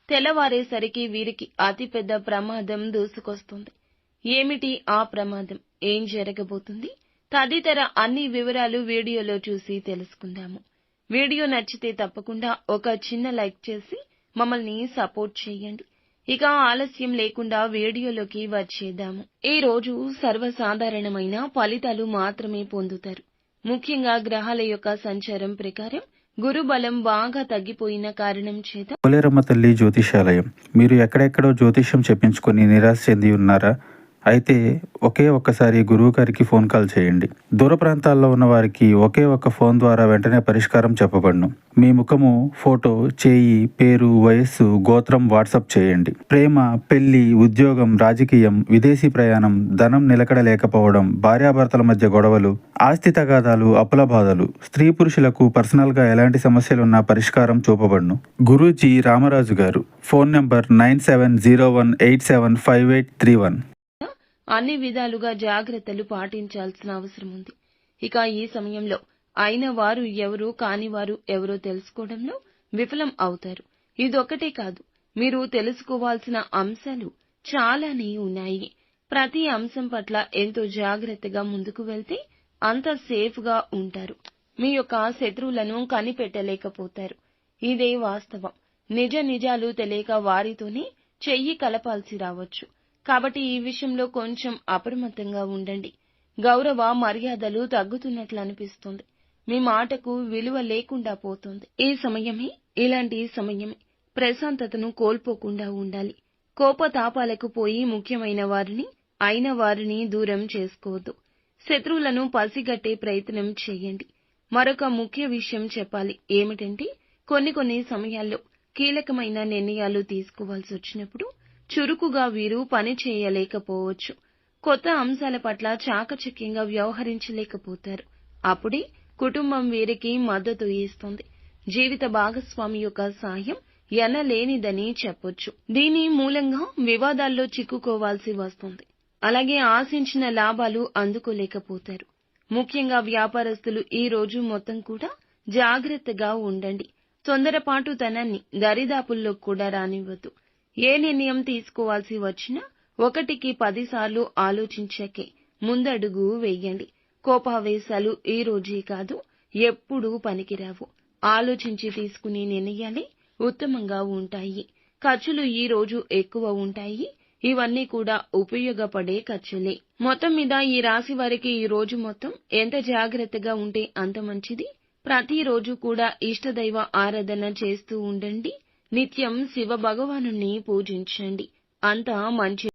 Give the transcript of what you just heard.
తెల్లవారేసరికి వీరికి అతిపెద్ద ప్రమాదం దూసుకొస్తుంది. ఏమిటి ఆ ప్రమాదం, ఏం జరగబోతుంది తదితర అన్ని వివరాలు వీడియోలో చూసి తెలుసుకుందాము. వీడియో నచ్చితే తప్పకుండా ఒక చిన్న లైక్ చేసి మమ్మల్ని సపోర్ట్ చేయండి. ఇక ఆలస్యం లేకుండా వీడియోలోకి వచ్చేద్దాము. ఈ రోజు సర్వసాధారణమైన ఫలితాలు మాత్రమే పొందుతారు. ముఖ్యంగా గ్రహాల యొక్క సంచారం ప్రకారం గురుబలం బాగా తగ్గిపోయిన కారణం చేత పోలేరమ్మ తల్లి జ్యోతిషాలయం. మీరు ఎక్కడెక్కడో జ్యోతిష్యం చెప్పించుకొని నిరాశ చెంది ఉన్నారా? అయితే ఒక్కసారి గురువు గారికి ఫోన్ కాల్ చేయండి. దూర ప్రాంతాల్లో ఉన్న వారికి ఒకే ఒక్క ఫోన్ ద్వారా వెంటనే పరిష్కారం చెప్పబడును. మీ ముఖము, ఫోటో, చేయి, పేరు, వయస్సు, గోత్రం వాట్సాప్ చేయండి. ప్రేమ, పెళ్లి, ఉద్యోగం, రాజకీయం, విదేశీ ప్రయాణం, ధనం నిలకడ లేకపోవడం, భార్యాభర్తల మధ్య గొడవలు, ఆస్తి తగాదాలు, అప్పుల బాధలు, స్త్రీ పురుషులకు పర్సనల్ గా ఎలాంటి సమస్యలున్నా పరిష్కారం చూపబడును. గురూజీ రామరాజు గారు. Phone number 9701875831. అన్ని విధాలుగా జాగ్రత్తలు పాటించాల్సిన అవసరం ఉంది. ఇక ఈ సమయంలో అయిన వారు ఎవరు, కాని వారు ఎవరో తెలుసుకోవడంలో విఫలం అవుతారు. ఇదొక్కటే కాదు, మీరు తెలుసుకోవాల్సిన అంశాలు చాలానే ఉన్నాయి. ప్రతి అంశం పట్ల ఎంతో జాగ్రత్తగా ముందుకు వెళ్తే అంత సేఫ్ గా ఉంటారు. మీ యొక్క శత్రువులను కనిపెట్టలేకపోతారు. ఇదే వాస్తవం. నిజాలు తెలియక వారితోనే చెయ్యి కలపాల్సి రావచ్చు. కాబట్టి ఈ విషయంలో కొంచెం అప్రమత్తంగా ఉండండి. గౌరవ మర్యాదలు తగ్గుతున్నట్లు అనిపిస్తుంది. మీ మాటకు విలువ లేకుండా పోతుంది. ఇలాంటి సమయమే ప్రశాంతతను కోల్పోకుండా ఉండాలి. కోపతాపాలకు పోయి ముఖ్యమైన వారిని, అయిన వారిని దూరం చేసుకోవద్దు. శత్రువులను పసిగట్టే ప్రయత్నం చేయండి. మరొక ముఖ్య విషయం చెప్పాలి. ఏమిటంటే కొన్ని సమయాల్లో కీలకమైన నిర్ణయాలు తీసుకోవాల్సి వచ్చినప్పుడు చురుకుగా వీరు పని చేయలేకపోవచ్చు. కొత్త అంశాల పట్ల చాకచక్యంగా వ్యవహరించలేకపోతారు. అప్పుడే కుటుంబం వీరికి మద్దతు ఇస్తుంది. జీవిత భాగస్వామి యొక్క సాయం ఎనలేనిదని చెప్పొచ్చు. దీని మూలంగా వివాదాల్లో చిక్కుకోవాల్సి వస్తుంది. అలాగే ఆశించిన లాభాలు అందుకోలేకపోతారు. ముఖ్యంగా వ్యాపారస్తులు ఈ రోజు మొత్తం కూడా జాగ్రత్తగా ఉండండి. తొందరపాటుతనాన్ని దరిదాపుల్లో కూడా రానివ్వద్దు. ఏ నిర్ణయం తీసుకోవాల్సి వచ్చినా 1కి 10 సార్లు ఆలోచించాకే ముందడుగు వేయండి. కోపావేశాలు ఈ రోజే కాదు, ఎప్పుడూ పనికిరావు. ఆలోచించి తీసుకునే నిర్ణయాలే ఉత్తమంగా ఉంటాయి. ఖర్చులు ఈ రోజు ఎక్కువ ఉంటాయి. ఇవన్నీ కూడా ఉపయోగపడే ఖర్చులే. మొత్తం మీద ఈ రాశి వారికి ఈ రోజు మొత్తం ఎంత జాగ్రత్తగా ఉంటే అంత మంచిది. ప్రతిరోజు కూడా ఇష్టదైవ ఆరాధన చేస్తూ ఉండండి. నిత్యం శివ భగవానుని పూజించండి. అంతా మంచి